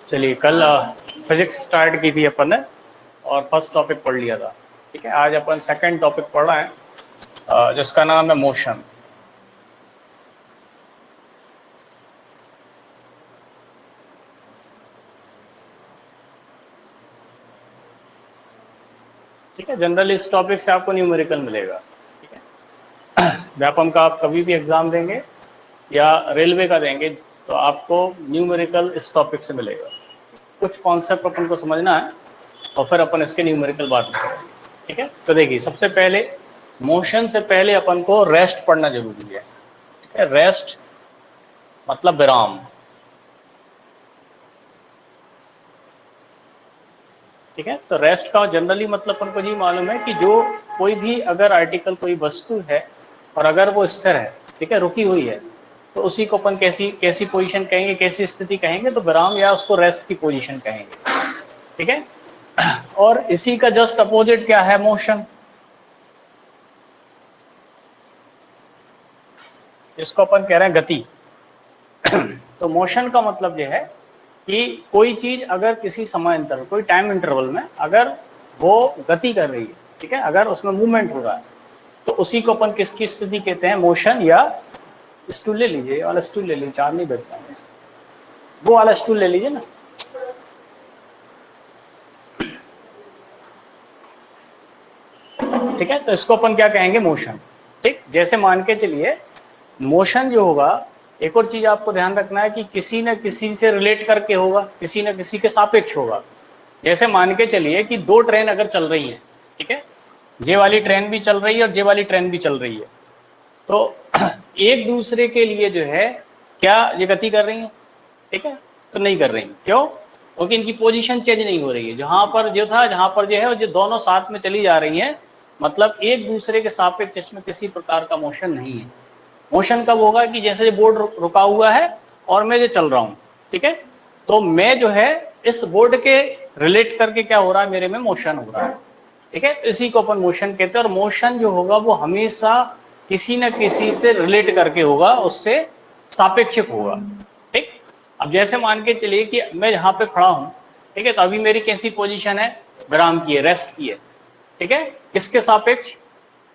चलिए, कल physics start की थी अपन ने और फर्स्ट टॉपिक पढ़ लिया था। ठीक है, आज अपन सेकंड टॉपिक पढ़ रहे हैं जिसका नाम है मोशन। ठीक है, जनरली इस टॉपिक से आपको न्यूमेरिकल मिलेगा। ठीक है, व्यापम का आप कभी भी एग्जाम देंगे या रेलवे का देंगे तो आपको न्यूमेरिकल इस टॉपिक से मिलेगा। कुछ कॉन्सेप्ट अपन को समझना है और फिर अपन इसके न्यूमेरिकल बात करेंगे। ठीक है, तो देखिए, सबसे पहले मोशन से पहले अपन को रेस्ट पढ़ना जरूरी है। ठीक है, रेस्ट मतलब विराम। ठीक है, तो रेस्ट का जनरली मतलब अपन को जी मालूम है कि जो कोई भी अगर आर्टिकल, कोई वस्तु है और अगर वो स्थिर है, ठीक है, रुकी हुई है, तो उसी को अपन कैसी कैसी पोजीशन कहेंगे, कैसी स्थिति कहेंगे, तो विराम या उसको रेस्ट की पोजीशन कहेंगे। ठीक है, और इसी का जस्ट अपोजिट क्या है? मोशन। इसको अपन कह रहे हैं गति। तो मोशन का मतलब यह है कि कोई चीज अगर किसी समय इंटरवल, कोई टाइम इंटरवल में अगर वो गति कर रही है, ठीक है, अगर उसमें मूवमेंट हो रहा है, तो उसी को अपन किसकी स्थिति कहते हैं? मोशन। या स्टूल ले लीजिए, वाला स्टूल ले लीजिए, चार नहीं बैठ पाएंगे, वो वाला स्टूल ले लीजिए ना। ठीक है, तो इसको अपन क्या कहेंगे? मोशन। ठीक, जैसे मान के चलिए मोशन जो होगा, एक और चीज आपको ध्यान रखना है कि किसी न किसी से रिलेट करके होगा, किसी न किसी के सापेक्ष होगा। जैसे मान के चलिए कि दो ट्रेन अगर चल रही हैं, ठीक है, जे वाली ट्रेन भी चल रही है और जे वाली ट्रेन भी चल रही है, तो एक दूसरे के लिए जो है क्या ये गति कर रही है? ठीक है, तो नहीं कर रही। क्यों? क्योंकि इनकी पोजीशन चेंज नहीं हो रही है। जहां पर जो था, जहां पर जो है, जो दोनों साथ में चली जा रही हैं, मतलब एक दूसरे के सापेक्ष इसमें किसी प्रकार का मोशन नहीं है। मोशन कब होगा? कि जैसे बोर्ड रुका हुआ है और मैं जो चल रहा हूँ, ठीक है, तो मैं जो है इस बोर्ड के रिलेट करके क्या हो रहा है? मेरे में मोशन हो रहा है। ठीक है, इसी को अपन मोशन कहते हैं। और मोशन जो होगा वो हमेशा किसी न किसी से रिलेट करके होगा, उससे सापेक्षिक होगा। ठीक, अब जैसे मान के चलिए कि मैं यहाँ पे खड़ा हूँ, ठीक है, तो अभी मेरी कैसी पोजीशन है? विराम की है, रेस्ट की है। ठीक है, किसके सापेक्ष?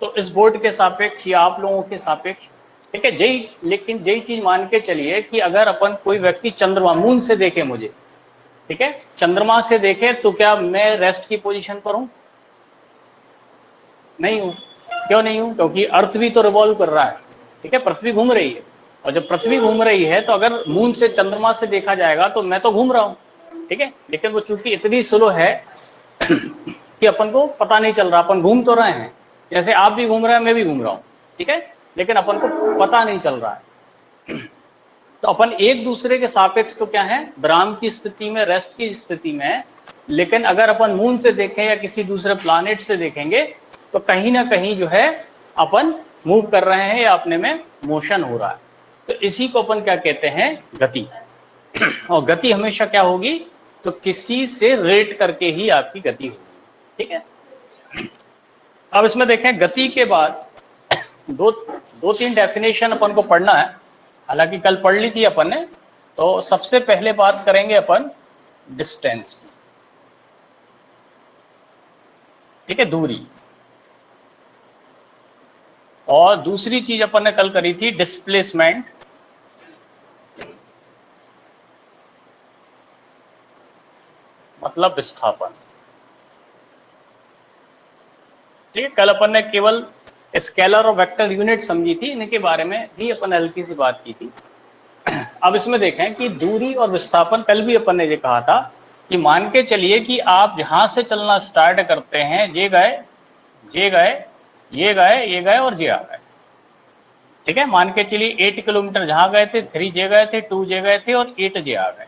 तो इस बोर्ड के सापेक्ष या आप लोगों के सापेक्ष। ठीक है, यही, लेकिन यही चीज मान के चलिए कि अगर अपन कोई व्यक्ति चंद्रमा, मून से देखे मुझे, ठीक है, चंद्रमा से देखे, तो क्या मैं रेस्ट की पोजीशन पर हूं? नहीं हूं। क्यों नहीं हूं? क्योंकि अर्थ भी तो रिवॉल्व कर रहा है। ठीक है, पृथ्वी घूम रही है, और जब पृथ्वी घूम रही है तो अगर मून से चंद्रमा से देखा जाएगा तो मैं तो घूम रहा हूं। ठीक है, लेकिन वो चूंकि इतनी स्लो है कि अपन को पता नहीं चल रहा। अपन घूम तो रहे हैं, जैसे आप भी घूम रहे हैं, मैं भी घूम रहा हूं, ठीक है, लेकिन अपन को पता नहीं चल रहा है। तो अपन एक दूसरे के सापेक्ष तो क्या है? विराम की स्थिति में, रेस्ट की स्थिति में। लेकिन अगर अपन मून से देखें या किसी दूसरे प्लानेट से देखेंगे तो कहीं ना कहीं जो है अपन मूव कर रहे हैं या अपने में मोशन हो रहा है। तो इसी को अपन क्या कहते हैं? गति। और गति हमेशा क्या होगी? तो किसी से रिलेट करके ही आपकी गति होगी। ठीक है, अब इसमें देखें, गति के बाद दो दो तीन डेफिनेशन अपन को पढ़ना है। हालांकि कल पढ़ ली थी अपन ने। तो सबसे पहले बात करेंगे अपन डिस्टेंस की। ठीक है, दूरी। और दूसरी चीज अपन ने कल करी थी डिस्प्लेसमेंट, मतलब विस्थापन। ठीक है, कल अपन ने केवल स्केलर और वेक्टर यूनिट समझी थी, इनके बारे में भी अपन हल्की सी बात की थी। अब इसमें देखें कि दूरी और विस्थापन, कल भी अपन ने ये कहा था कि मान के चलिए कि आप जहां से चलना स्टार्ट करते हैं, ये गए, ये गए, ये गए, ये गए और ये आ गए। ठीक है, मान के चलिए 8 किलोमीटर जहां गए थे, 3 जे गए थे, 2 जे गए थे और 8 जे आ गए।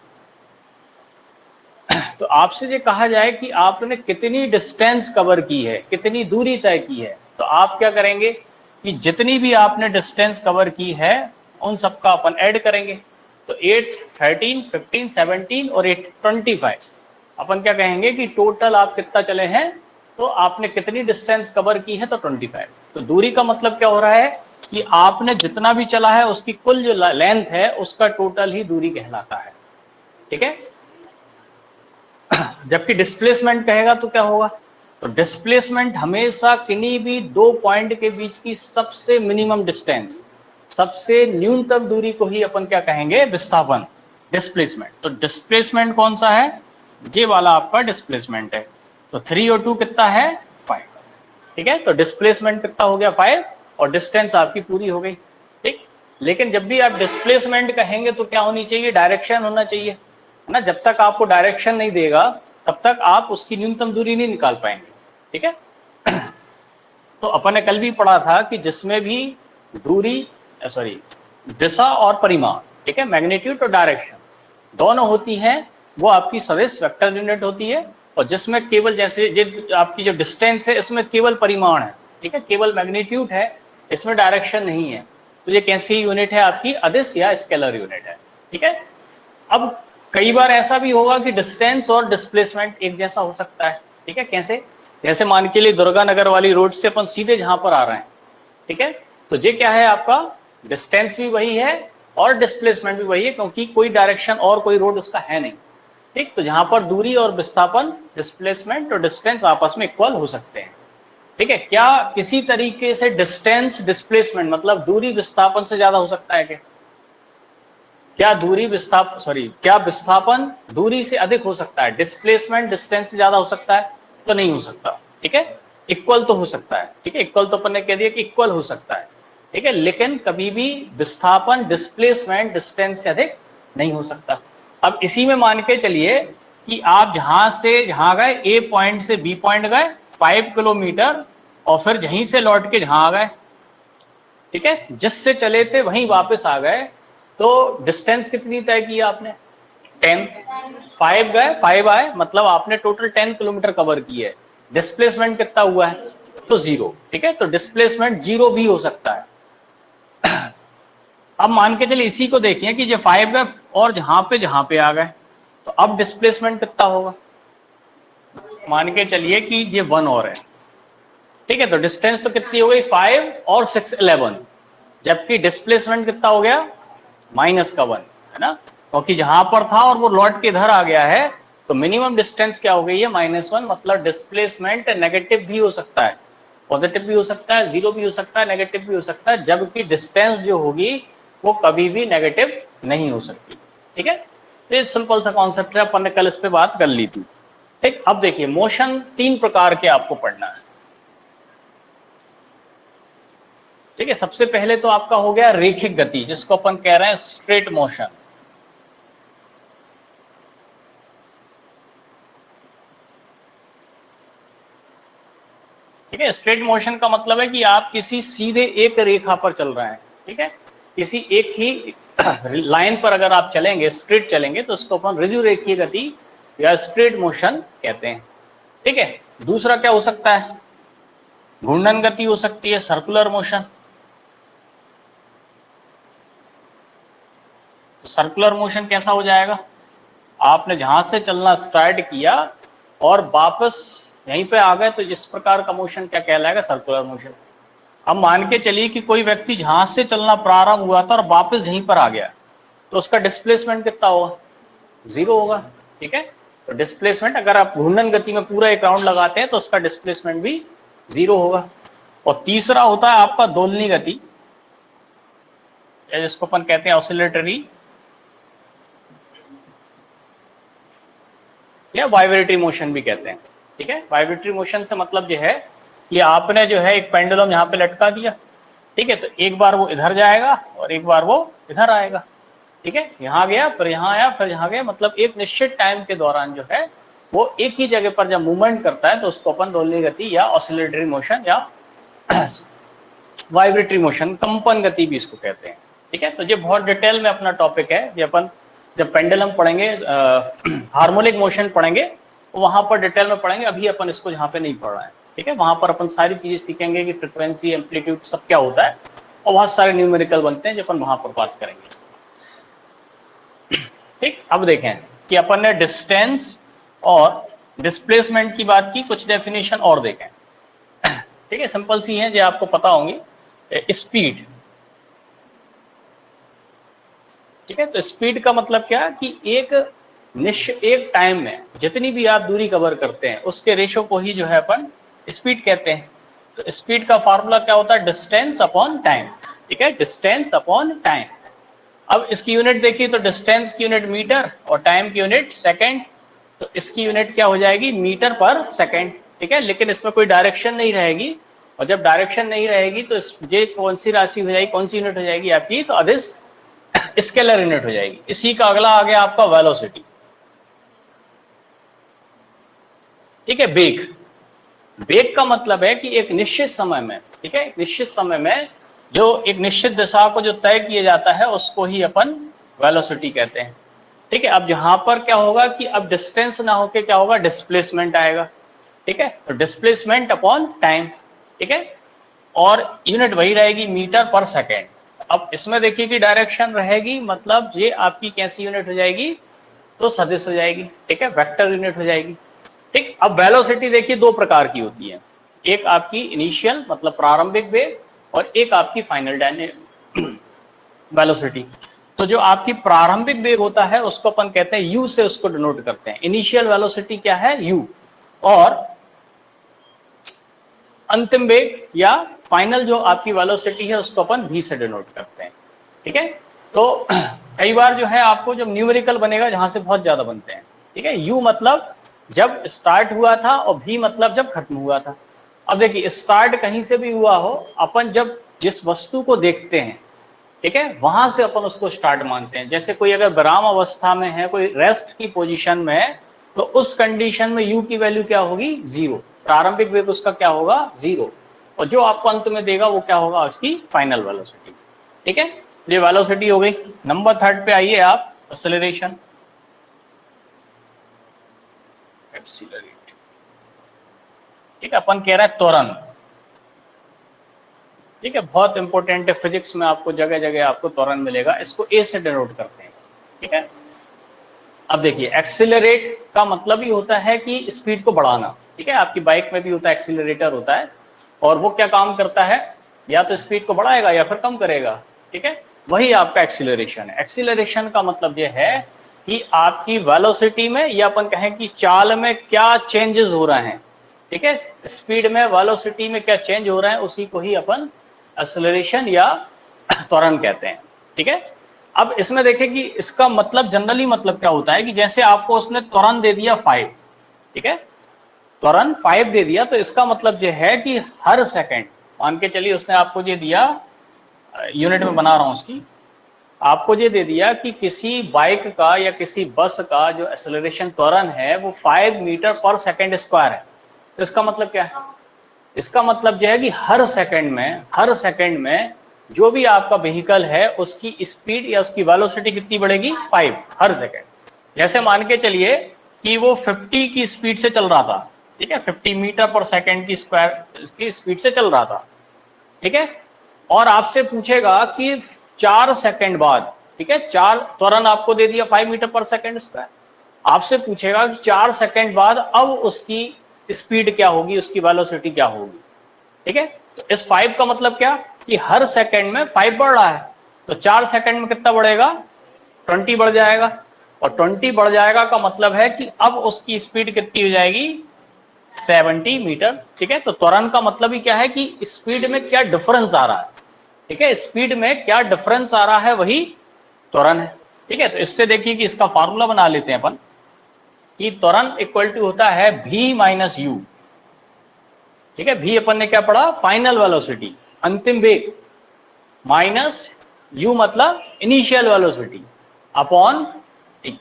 तो आपसे ये कहा जाए कि आपने कितनी डिस्टेंस कवर की है, कितनी दूरी तय की है, तो आप क्या करेंगे कि जितनी भी आपने डिस्टेंस कवर की है उन सबका अपन ऐड करेंगे। तो 8, 13, 15, 17 और 8, 25। अपन क्या कहेंगे कि टोटल आप कितना चले हैं, तो आपने कितनी डिस्टेंस कवर की है, तो 25। तो दूरी का मतलब क्या हो रहा है कि आपने जितना भी चला है उसकी कुल जो लेंथ है उसका टोटल ही दूरी कहलाता है। ठीक है, जबकि डिस्प्लेसमेंट कहेगा तो क्या होगा, तो डिस्प्लेसमेंट हमेशा किन्हीं भी दो पॉइंट के बीच की सबसे मिनिमम डिस्टेंस, सबसे न्यूनतम दूरी को ही अपन क्या कहेंगे, विस्थापन, डिस्प्लेसमेंट। तो डिस्प्लेसमेंट कौन सा है, ये वाला आपका डिस्प्लेसमेंट है। तो 3 और 2 कितना है, 5। ठीक है, तो डिस्प्लेसमेंट कितना हो गया, 5, और डिस्टेंस आपकी पूरी हो गई। ठीक, लेकिन जब भी आप डिस्प्लेसमेंट कहेंगे तो क्या होनी चाहिए, डायरेक्शन होना चाहिए, है ना। जब तक आपको डायरेक्शन नहीं देगा तब तक आप उसकी न्यूनतम दूरी नहीं निकाल पाएंगे। ठीक है, तो अपन ने कल भी पढ़ा था कि जिसमें भी दूरी, सॉरी, दिशा और परिमाण, ठीक है, मैग्नीट्यूड और डायरेक्शन दोनों होती हैं, वो आपकी सदिश वेक्टर यूनिट होती है। और जिसमें केवल जैसे आपकी जो डिस्टेंस है इसमें केवल परिमाण है, ठीक है, केवल मैग्नीट्यूड है, इसमें डायरेक्शन नहीं है, तो ये कैसी यूनिट है, आपकी अदिश या स्केलर यूनिट है। ठीक है, अब कई बार ऐसा भी होगा कि डिस्टेंस और डिस्प्लेसमेंट एक जैसा हो सकता है। ठीक है, कैसे, जैसे मान के लिए दुर्गा नगर वाली रोड से अपन सीधे जहां पर आ रहे हैं, ठीक है, तो ये क्या है, आपका डिस्टेंस भी वही है और डिस्प्लेसमेंट भी वही है, क्योंकि कोई डायरेक्शन और कोई रोड उसका है नहीं। ठीक, तो जहां पर दूरी और विस्थापन, डिस्प्लेसमेंट और डिस्टेंस आपस में इक्वल हो सकते हैं। ठीक है, क्या किसी तरीके से डिस्टेंस डिस्प्लेसमेंट मतलब दूरी विस्थापन से ज्यादा हो सकता है क्या दूरी विस्थापन, सॉरी, क्या विस्थापन दूरी से अधिक हो सकता है, डिस्प्लेसमेंट डिस्टेंस से ज्यादा हो सकता है, तो नहीं हो सकता। ठीक है, इक्वल तो हो सकता है। ठीक है, इक्वल तो अपन ने कह दिया कि इक्वल हो सकता है। ठीक है, लेकिन कभी भी विस्थापन डिस्प्लेसमेंट डिस्टेंस से अधिक नहीं हो सकता। अब इसी में मान के चलिए कि आप जहां से जहां गए, ए पॉइंट से बी पॉइंट गए 5 किलोमीटर, और फिर यहीं से लौट के जहां आ गए, ठीक है, जिससे चले थे वहीं वापस आ गए, तो डिस्टेंस कितनी तय की आपने, 10। 5 गए 5 आए, मतलब आपने टोटल 10 किलोमीटर कवर किया है। डिस्प्लेसमेंट कितना हुआ है, तो 0। ठीक है, तो डिस्प्लेसमेंट 0 भी हो सकता है। अब मान के चलिए इसी को देखिए कि जो 5 गए और जहां पे आ गए, तो अब डिस्प्लेसमेंट कितना होगा, मान के चलिए कि ये 1 और है। ठीक है, तो डिस्टेंस तो कितनी हो गई, 5 और 6 11, जबकि डिस्प्लेसमेंट कितना हो गया, माइनस का 1, है ना, क्योंकि जहां पर था और वो लौट के इधर आ गया है, तो मिनिमम डिस्टेंस क्या हो गई है, -1, मतलब डिस्प्लेसमेंट नेगेटिव भी हो सकता है, पॉजिटिव भी हो सकता है, 0 भी हो सकता है, नेगेटिव भी हो सकता है, जबकि डिस्टेंस जो होगी वो कभी भी नेगेटिव नहीं हो सकती। ठीक है, तो सिंपल सा कॉन्सेप्ट है, अपन ने कल इस पे बात कर ली थी। ठीक, अब देखिए मोशन 3 प्रकार के आपको पढ़ना है। ठीक है, सबसे पहले तो आपका हो गया रेखिक गति, जिसको अपन कह रहे हैं स्ट्रेट मोशन। ठीक है, स्ट्रेट मोशन का मतलब है कि आप किसी सीधे एक रेखा पर चल रहे हैं। ठीक है, किसी एक ही लाइन पर अगर आप चलेंगे, स्ट्रेट चलेंगे, तो उसको अपन ऋजु रेखीय गति या स्ट्रेट मोशन कहते हैं। ठीक है, दूसरा क्या हो सकता है, घूर्णन गति हो सकती है, सर्कुलर मोशन। तो सर्कुलर मोशन कैसा हो जाएगा, आपने जहां से चलना स्टार्ट किया और वापस यहीं पे आ गए, तो इस प्रकार का मोशन क्या कहलाएगा, सर्कुलर मोशन। अब मान के चलिए कि कोई व्यक्ति जहां से चलना प्रारंभ हुआ था और वापस यहीं पर आ गया, तो उसका डिस्प्लेसमेंट कितना होगा, 0 होगा। ठीक है, तो डिस्प्लेसमेंट अगर आप घूर्णन गति में पूरा एक राउंड लगाते हैं तो उसका डिस्प्लेसमेंट भी 0 होगा। और तीसरा होता है आपका दोलनी गति, जिसको अपन कहते हैं ऑसिलेटरी या वाइब्रेटरी मोशन भी कहते हैं। ठीक है, वाइब्रेटरी मोशन से मतलब यह है कि आपने जो है एक पेंडुलम यहाँ पे लटका दिया। ठीक है, तो एक बार वो इधर जाएगा और एक बार वो इधर आएगा। ठीक है, यहाँ गया फिर यहाँ आया फिर यहाँ गया, मतलब एक निश्चित टाइम के दौरान जो है वो एक ही जगह पर जब मूवमेंट करता है तो उसको अपन दोलनी गति या ऑसिलेटरी मोशन या वाइब्रेटरी मोशन, कंपन गति भी इसको कहते हैं। ठीक है, तो ये बहुत डिटेल में अपना टॉपिक है, ये अपन जब पेंडुलम पढ़ेंगे, हार्मोनिक मोशन पढ़ेंगे, तो वहां पर डिटेल में पढ़ेंगे, अभी अपन इसको यहाँ पे नहीं पढ़ रहे हैं। ठीक है, वहां पर अपन सारी चीजें सीखेंगे कि फ्रिक्वेंसी, एम्पलीट्यूड सब क्या होता है, और बहुत सारे न्यूमेरिकल बनते हैं जो अपन वहां पर बात करेंगे। ठीक, अब देखें कि अपन ने डिस्टेंस और डिस्प्लेसमेंट की बात की, कुछ डेफिनेशन और देखें। ठीक है, सिंपल सी है जो आपको पता होंगी, स्पीड। ठीक है, तो स्पीड का मतलब क्या कि एक एक टाइम में जितनी भी आप दूरी कवर करते हैं उसके रेशो को ही जो है अपन स्पीड कहते हैं। तो स्पीड का फार्मूला क्या होता है? Distance upon time. ठीक है, डिस्टेंस अपॉन टाइम। अब इसकी यूनिट देखिए तो डिस्टेंस की यूनिट मीटर और टाइम की यूनिट सेकेंड। तो इसकी यूनिट क्या हो जाएगी? मीटर पर सेकेंड। ठीक है, लेकिन इसमें कोई डायरेक्शन नहीं रहेगी, और जब डायरेक्शन नहीं रहेगी तो ये कौन सी राशि हो जाएगी, कौन सी यूनिट हो जाएगी आपकी? तो अदिश स्केलर यूनिट हो जाएगी। इसी का अगला आ गया आपका वेलोसिटी। ठीक है, वेग। वेग का मतलब है कि एक निश्चित समय में, ठीक है, एक निश्चित समय में जो एक निश्चित दिशा को जो तय किया जाता है उसको ही अपन वेलोसिटी कहते हैं। ठीक है, अब यहां पर क्या होगा कि अब डिस्टेंस ना होके क्या होगा? डिस्प्लेसमेंट आएगा। ठीक है, तो डिस्प्लेसमेंट अपॉन टाइम। ठीक है, और यूनिट वही रहेगी मीटर पर सेकेंड। अब इसमें देखिए कि डायरेक्शन रहेगी, मतलब ये आपकी कैसी यूनिट हो जाएगी? तो सदिश हो जाएगी। ठीक है, वेक्टर यूनिट हो जाएगी। ठीक, अब वेलोसिटी देखिए दो प्रकार की होती है, एक आपकी इनिशियल मतलब प्रारंभिक वेग, और एक आपकी फाइनल वेलोसिटी। तो जो आपकी प्रारंभिक वेग होता है उसको अपन कहते हैं यू से उसको डिनोट करते हैं। इनिशियल वेलोसिटी क्या है? यू। और अंतिम वेग या फाइनल जो आपकी वेलोसिटी है उसको अपन वी से डिनोट करते हैं। ठीक है, तो कई बार जो है आपको जब न्यूमेरिकल बनेगा जहां से बहुत ज्यादा बनते हैं। ठीक है, यू मतलब जब स्टार्ट हुआ था और वी मतलब जब खत्म हुआ था। अब देखिए स्टार्ट कहीं से भी हुआ हो, अपन जब जिस वस्तु को देखते हैं, ठीक है, वहां से अपन उसको स्टार्ट मानते हैं। जैसे कोई अगर विराम अवस्था में है, कोई रेस्ट की पोजीशन में है, तो उस कंडीशन में यू की वैल्यू क्या होगी? जीरो। प्रारंभिक वेग उसका क्या होगा? जीरो। और जो आपको अंत में देगा वो क्या होगा? उसकी फाइनल वेलोसिटी। ठीक है, ये वेलोसिटी हो गई। नंबर थर्ड पे आइए आप, एक्सेलरेशन। एक्सीलरेट। ठीक है, अपन कह रहे हैं त्वरण। ठीक है, बहुत इंपॉर्टेंट है, फिजिक्स में आपको जगह जगह आपको त्वरण मिलेगा। इसको ए से डिनोट करते हैं। ठीक है, अब देखिए एक्सीलरेट का मतलब ही होता है कि स्पीड को बढ़ाना। ठीक है, आपकी बाइक में भी होता है, एक्सीलरेटर होता है, और वो क्या काम करता है? या तो स्पीड को बढ़ाएगा या फिर कम करेगा। ठीक है, वही आपका एक्सीलरेशन है। एक्सीलरेशन का मतलब ये है कि आपकी वेलोसिटी में या अपन कहें कि चाल में क्या चेंजेस हो रहे हैं। ठीक है, स्पीड में वेलोसिटी में क्या चेंज हो रहा है उसी को ही अपन एक्सीलरेशन या त्वरण कहते हैं। ठीक है, अब इसमें देखें कि इसका मतलब जनरली मतलब क्या होता है कि जैसे आपको उसने त्वरण दे दिया 5, ठीक है, त्वरण 5 दे दिया, तो इसका मतलब यह है कि हर सेकंड, मान के चलिए उसने आपको ये दिया, यूनिट में बना रहा हूं उसकी, आपको ये दे दिया कि किसी बाइक का या किसी बस का जो एक्सेलरेशन त्वरण है वो 5 मीटर पर सेकंड स्क्वायर है। तो इसका मतलब क्या है? इसका मतलब यह है कि हर सेकंड में जो भी आपका व्हीकल है उसकी स्पीड या उसकी वेलोसिटी कितनी बढ़ेगी? 5 हर सेकंड। जैसे मान के चलिए कि वो 50 की स्पीड से चल रहा था, ठीक है, 50 मीटर पर सेकंड की स्पीड से चल रहा था। ठीक है, और आपसे पूछेगा कि 4 सेकंड बाद, ठीक है, चार त्वरण आपको दे दिया 5 मीटर पर सेकंड स्क्वायर, आपसे पूछेगा कि 4 सेकंड बाद अब उसकी स्पीड क्या होगी, उसकी वेलोसिटी क्या होगी। ठीक है, तो इस 5 का मतलब क्या कि हर सेकंड में 5 बढ़ रहा है, तो 4 सेकंड में कितना बढ़ेगा? 20 बढ़ जाएगा। और 20 बढ़ जाएगा का मतलब है कि अब उसकी स्पीड कितनी हो जाएगी? 70 मीटर। ठीक है, तो त्वरण का मतलब ही क्या है कि स्पीड में क्या डिफरेंस आ रहा है। ठीक है, स्पीड में क्या डिफरेंस आ रहा है वही त्वरण है। ठीक है, तो इससे देखिए कि इसका फार्मूला बना लेते हैं अपन कि त्वरण इक्वल टू होता है v माइनस यू। ठीक है, v अपन ने क्या पढ़ा? फाइनल वेलोसिटी, अंतिम वेग, माइनस u मतलब इनिशियल वेलोसिटी, अपॉन t।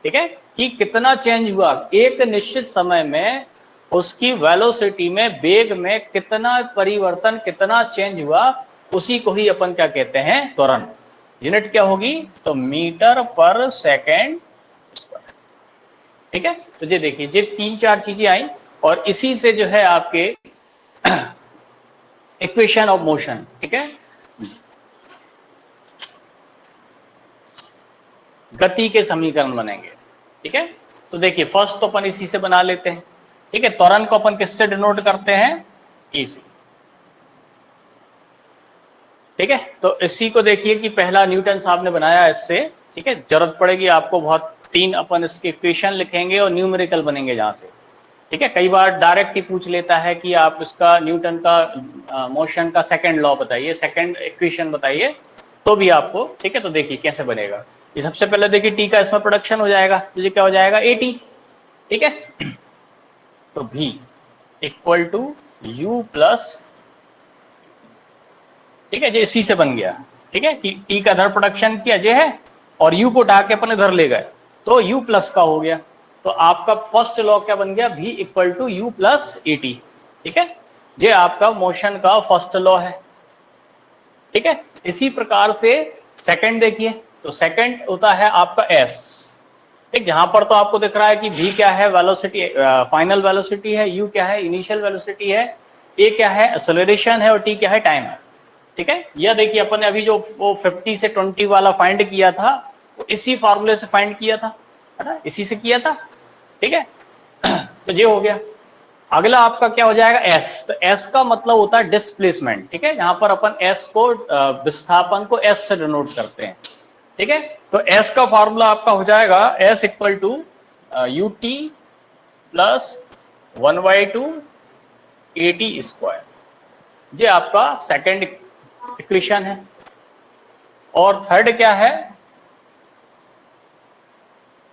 ठीक है, कि कितना चेंज हुआ एक निश्चित समय में, उसकी वेलोसिटी में, वेग में कितना परिवर्तन, कितना चेंज हुआ, उसी को ही अपन क्या कहते हैं? त्वरण। यूनिट क्या होगी? तो मीटर पर सेकेंड स्क्वायर। ठीक है, तो ये देखिए ये 3-4 चीजें आई, और इसी से जो है आपके इक्वेशन ऑफ मोशन, ठीक है, गति के समीकरण बनेंगे। ठीक है, तो देखिए फर्स्ट तो अपन इसी से बना लेते हैं। ठीक है, त्वरण को अपन किससे डिनोट करते हैं? ई से। ठीक है, तो इसी को देखिए कि पहला न्यूटन साहब ने बनाया इससे, ठीक है, जरूरत पड़ेगी आपको बहुत, 3 अपन इसके इक्वेशन लिखेंगे और न्यूमेरिकल बनेंगे जहाँ से। ठीक है, कई बार डायरेक्ट ही पूछ लेता है कि आप इसका न्यूटन का मोशन का सेकंड लॉ बताइए, सेकंड इक्वेशन बताइए, तो भी आपको, ठीक है, तो देखिए कैसे बनेगा। ये सबसे पहले देखिए टी का इसमें प्रोडक्शन हो जाएगा, तो ये क्या हो जाएगा एटी। ठीक है, तो v equal to u plus, ठीक है, जो इसी से बन गया। ठीक है, टी का इधर प्रोडक्शन किया जे है और यू को उठा के अपन इधर ले गए, तो यू प्लस का हो गया। तो आपका फर्स्ट लॉ क्या बन गया, v equal to u plus a t. ठीक है, ये आपका मोशन का फर्स्ट लॉ है। ठीक है, इसी प्रकार से सेकंड देखिए, तो सेकंड होता है आपका s। ठीक, जहां पर तो आपको दिख रहा है कि v क्या है, वेलोसिटी, फाइनल वेलोसिटी है, u क्या है, इनिशियल वेलोसिटी है, a क्या है, एक्सेलरेशन है, और t क्या है, टाइम है। ठीक है, यह देखिए अपन ने अभी जो वो 50 से 20 वाला फाइंड किया था, वो इसी फार्मूले से फाइंड किया था, है ना, इसी से किया था। ठीक है, तो ये हो गया। अगला आपका क्या हो जाएगा, s। तो s का मतलब होता है डिस्प्लेसमेंट। ठीक है, यहाँ पर अपन s को, विस्थापन को s से डिनोट करते हैं। ठीक है, तो s का फार्मूला आपका हो जाएगा s equal to u t plus 1/2 a t square. ये आपका सेकेंड इक्वेशन है। और थर्ड क्या है,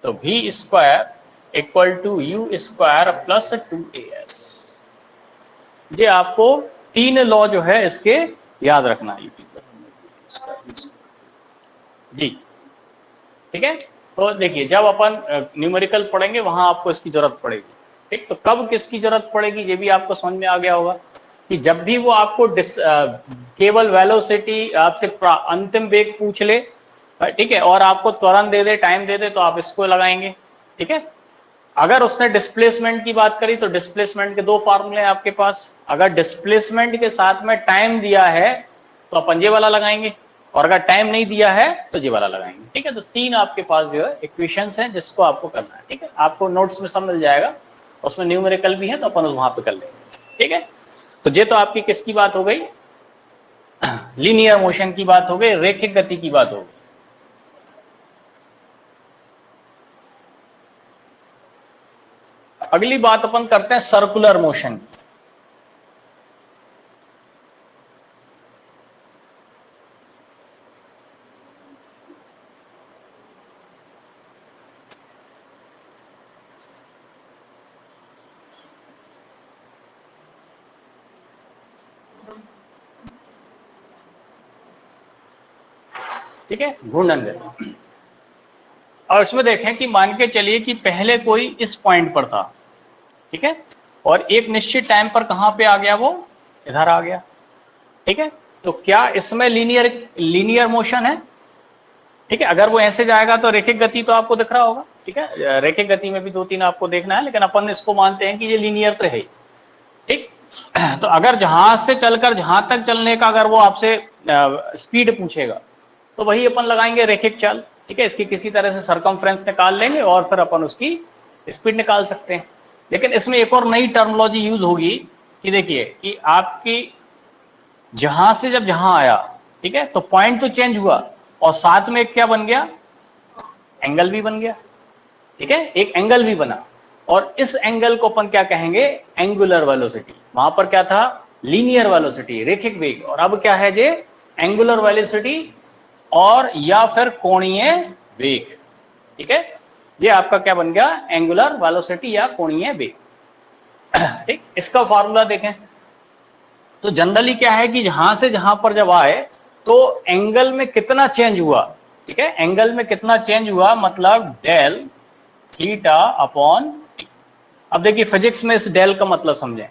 तो v square equal to u square plus 2as। ये आपको 3 लॉ जो है इसके याद रखना है जी। ठीक है, तो देखिए जब अपन न्यूमेरिकल पढ़ेंगे वहां आपको इसकी जरूरत पड़ेगी। ठीक, तो कब किसकी जरूरत पड़ेगी ये भी आपको समझ में आ गया होगा कि जब भी वो आपको केवल वेलोसिटी आपसे अंतिम वेग पूछ ले, ठीक है, और आपको त्वरण दे दे, टाइम दे दे, तो आप इसको लगाएंगे। ठीक है, अगर उसने डिस्प्लेसमेंट की बात करी तो डिस्प्लेसमेंट के 2 फार्मूले हैं आपके पास। अगर डिस्प्लेसमेंट के साथ में टाइम दिया है तो अपन ये वाला लगाएंगे, और अगर टाइम नहीं दिया है तो ये वाला लगाएंगे। ठीक है, तो 3 आपके पास जो है इक्वेशंस हैं जिसको आपको करना है। ठीक है, आपको नोट्स में सब मिल जाएगा, उसमें न्यूमेरिकल भी है तो अपन वहां पे कर लेंगे। ठीक है, तो ये तो आपकी किसकी बात हो गई, लीनियर मोशन की बात हो गई, रैखिक गति की बात हो गई। अगली बात अपन करते हैं सर्कुलर मोशन की। ठीक है, घूर्णन गति। और इसमें देखें कि मान के चलिए कि पहले कोई इस पॉइंट पर था, ठीक है, और एक निश्चित टाइम पर कहां पे आ गया, वो इधर आ गया। ठीक है, तो क्या इसमें लीनियर मोशन है। ठीक है, अगर वो ऐसे जाएगा तो रैखिक गति तो आपको दिख रहा होगा। ठीक है, रैखिक गति में भी 2-3 आपको देखना है, लेकिन अपन इसको मानते हैं कि ये लीनियर तो है। ठीक, तो अगर जहां से चलकर जहां तक चलने का अगर वो आपसे स्पीड पूछेगा तो वही अपन लगाएंगे रैखिक चाल। ठीक है, इसकी किसी तरह से सरकमफ्रेंस निकाल लेंगे और फिर अपन उसकी स्पीड निकाल सकते हैं। लेकिन इसमें एक और नई टर्मिनोलॉजी यूज होगी कि देखिए कि आपकी जहां से जब जहां आया, ठीक है, तो पॉइंट तो चेंज हुआ और साथ में एक क्या बन गया, एंगल भी बन गया। ठीक है, एक एंगल भी बना, और इस एंगल को अपन क्या कहेंगे, एंगुलर वेलोसिटी। वहां पर क्या था, लीनियर वेलोसिटी, रैखिक वेग, और अब क्या है जे एंगुलर वेलोसिटी और या फिर कोणीय वेग। ठीक है, ये आपका क्या बन गया, एंगुलर वेलोसिटी या कोणीय वेग। ठीक, इसका फार्मूला देखें तो जनरली क्या है कि जहां से जहां पर जब आए तो एंगल में कितना चेंज हुआ। ठीक है, एंगल में कितना चेंज हुआ मतलब डेल थीटा अपॉन टी। अब देखिए फिजिक्स में इस डेल का मतलब समझें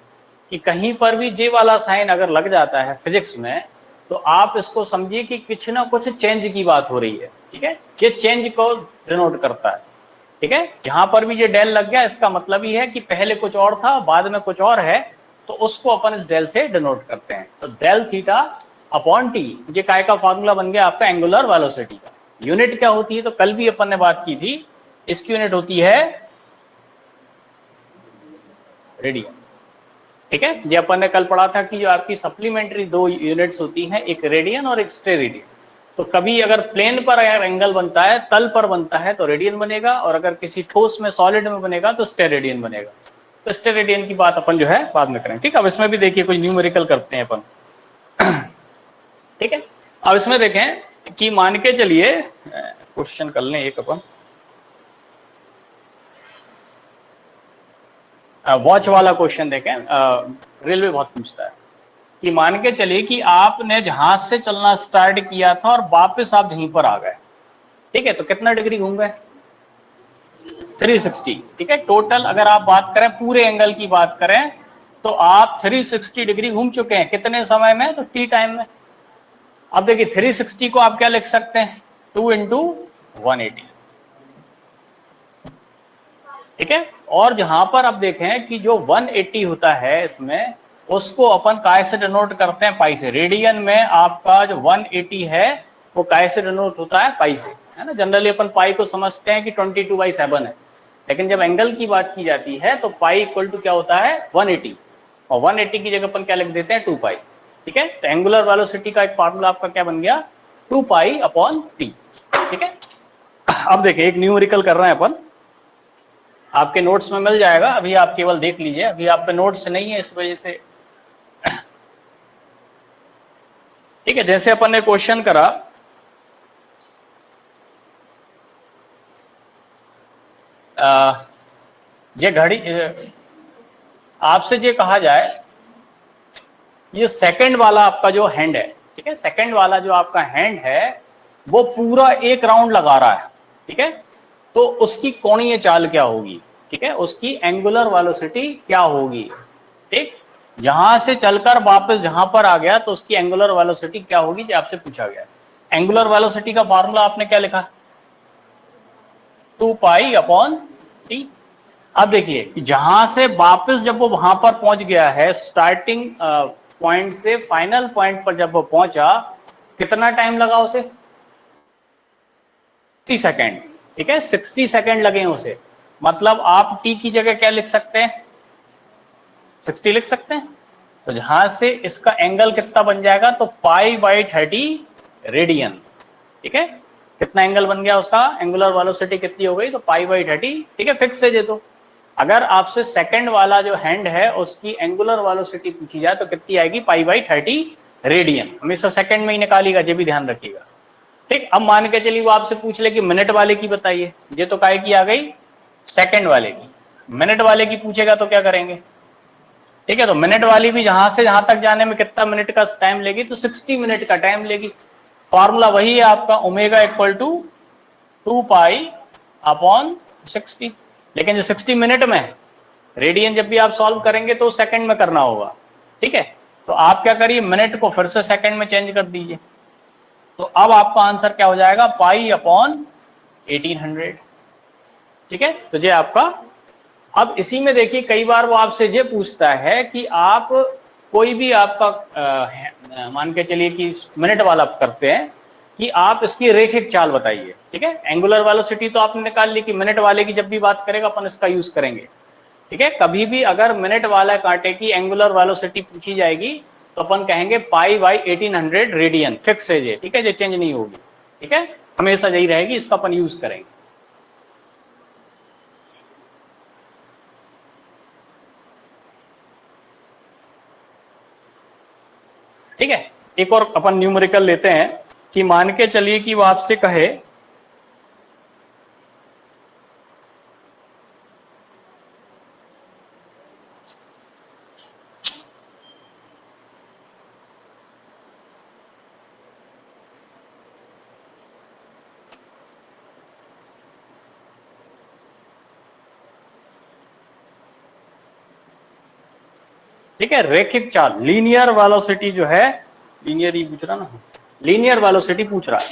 कि कहीं पर भी जे वाला साइन अगर लग जाता है फिजिक्स में, तो आप इसको समझिए कि कुछ ना कुछ चेंज की बात हो रही है। ठीक है, ये चेंज को डिनोट करता है। ठीक है, जहां पर भी ये डेल लग गया इसका मतलब ही है कि पहले कुछ और था बाद में कुछ और है, तो उसको अपन इस डेल से डिनोट करते हैं। तो डेल थीटा अपॉन टी, ये काय का फॉर्मूला बन गया आपका एंगुलर वेलोसिटी का। यूनिट क्या होती है, तो कल भी अपन ने बात की थी, इसकी यूनिट होती है रेडियन। ठीक है, ये अपन ने कल पढ़ा था कि जो आपकी सप्लीमेंट्री 2 यूनिट्स होती हैं, एक रेडियन और एक स्टेरेडियन। तो कभी अगर प्लेन पर अगर एंगल बनता है, तल पर बनता है तो रेडियन बनेगा, और अगर किसी ठोस में सॉलिड में बनेगा तो स्टेरेडियन बनेगा। तो स्टेरेडियन की बात अपन जो है बाद में करेंगे। ठीक है, अब इसमें भी देखिए कुछ न्यूमेरिकल करते हैं अपन। ठीक है, अब इसमें देखें कि मान के चलिए क्वेश्चन कर लें एक अपन, वॉच वाला क्वेश्चन देखें, रेलवे बहुत पूछता है कि मान के चलिए कि आपने जहाज से चलना स्टार्ट किया था और वापस आप यहीं पर आ गए। ठीक है, तो कितना डिग्री घूम गए? 360। ठीक है, टोटल अगर आप बात करें पूरे एंगल की बात करें तो आप 360 डिग्री घूम चुके हैं। कितने समय में? तो टी टाइम में। अब देखिए 360 को आप क्या लिख सकते हैं? 2 इंटू 180। ठीक है, और जहां पर आप देखें कि जो 180 होता है इसमें, उसको अपन काय से डिनोट करते हैं? पाई से। रेडियन में आपका जो 180 है वो काय से डिनोट होता है? पाई से, है ना। जनरली अपन पाई को समझते हैं कि 22/7 है, लेकिन जब एंगल की बात की जाती है तो पाई इक्वल टू क्या होता है? 180, और 180 की जगह अपन क्या लिख देते हैं? 2 पाई। ठीक है, तो एंगुलर वेलोसिटी का एक फार्मूला आपका क्या बन गया? 2 पाई अपॉन टी। ठीक है, अब देखिए एक न्यूमेरिकल कर रहे हैं अपन, आपके नोट्स में मिल जाएगा, अभी आप केवल देख लीजिए, अभी आप पे नोट्स नहीं है इस वजह से। ठीक है, जैसे अपन ने क्वेश्चन करा, ये घड़ी, आपसे ये कहा जाए ये सेकंड वाला आपका जो हैंड है, ठीक है, सेकंड वाला जो आपका हैंड है वो पूरा एक राउंड लगा रहा है। ठीक है, तो उसकी कोणीय चाल क्या होगी? ठीक है, उसकी एंगुलर वेलोसिटी क्या होगी? ठीक, जहां से चलकर वापस जहां पर आ गया तो उसकी एंगुलर वेलोसिटी क्या होगी, जो आपसे पूछा गया। एंगुलर वेलोसिटी का फार्मूला आपने क्या लिखा? 2 पाई अपॉन टी। अब देखिए कि जहां से वापस जब वो वहां पर पहुंच गया है, स्टार्टिंग पॉइंट से फाइनल पॉइंट पर जब वो पहुंचा, कितना टाइम लगा उसे? 60 सेकेंड। ठीक है, 60 सेकेंड लगे उसे। मतलब आप टी की जगह क्या लिख सकते हैं? 60 लिख सकते हैं। तो जहां से इसका एंगल कितना बन जाएगा? तो π/30 रेडियन। ठीक है, कितना एंगल बन गया उसका? एंगुलर वेलोसिटी कितनी हो गई? तो π/30। ठीक है, फिक्स है ये। तो अगर आपसे सेकंड वाला जो हैंड है उसकी एंगुलर वेलोसिटी पूछी जाए तो कितनी आएगी? π/30 रेडियन। हमेशा सेकंड में ही निकालिएगा, ये भी ध्यान रखिएगा। ठीक, अब मान के चलिए वो आपसे पूछ ले कि मिनट वाले की बताइए, ये तो काय की आ गई? सेकंड वाले की। मिनट वाले की पूछेगा तो क्या करेंगे? ठीक है, तो मिनट वाली भी जहां से जहां तक जाने में कितना मिनट का टाइम लेगी? तो 60 मिनट का टाइम लेगी। फॉर्मूला वही है आपका, omega equal to 2 pi upon 60। लेकिन जो 60 मिनट में, रेडियन जब भी आप सॉल्व करेंगे तो सेकंड में करना होगा। ठीक है, तो आप क्या करिए, मिनट को फिर से सेकंड में चेंज कर दीजिए। तो अब आपका आंसर क्या हो जाएगा? Pi upon 1800। ठीक है, तो ये आपका। अब इसी में देखिए कई बार वो आपसे ये पूछता है कि आप कोई भी आपका मान के चलिए कि मिनट वाला करते हैं कि आप इसकी रेखिक चाल बताइए। ठीक है, एंगुलर वेलोसिटी तो आपने निकाल ली कि मिनट वाले की जब भी बात करेगा अपन इसका यूज करेंगे। ठीक है, कभी भी अगर मिनट वाला कांटे की एंगुलर वेलोसिटी पूछी जाएगी तो अपन कहेंगे π/1800 रेडियन। फिक्स है ये। ठीक है, ये चेंज नहीं होगी। ठीक है, हमेशा यही रहेगी, इसका अपन यूज करेंगे। ठीक है, एक और अपन न्यूमेरिकल लेते हैं कि मान के चलिए कि वो आपसे कहे ठीक है, रेखिक चाल, लीनियर वेलोसिटी जो है, लीनियर ही पूछ रहा ना, लीनियर वेलोसिटी पूछ रहा है।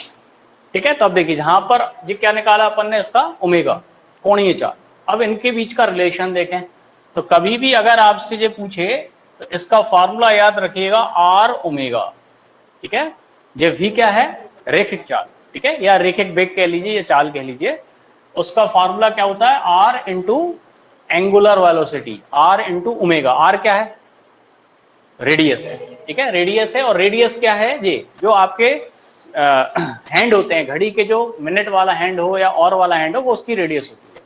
ठीक है, तो अब देखिए जहां पर जी क्या निकाला अपन ने, इसका ओमेगा, कोणीय चाल। अब इनके बीच का रिलेशन देखें, तो कभी भी अगर आपसे ये पूछे तो इसका फॉर्मूला याद रखिएगा, आर ओमेगा। ठीक है, ये वी क्या है? रेखिक चाल। ठीक है, या रेखिक वेग कह लीजिए या चाल कह लीजिए, उसका फॉर्मूला क्या होता है? R into angular velocity, r into omega. R क्या है? रेडियस है। ठीक है, रेडियस है, और रेडियस क्या है? ये जो आपके हैंड होते हैं, घड़ी के जो मिनट वाला हैंड हो या और वाला हैंड हो, वो उसकी रेडियस होती है।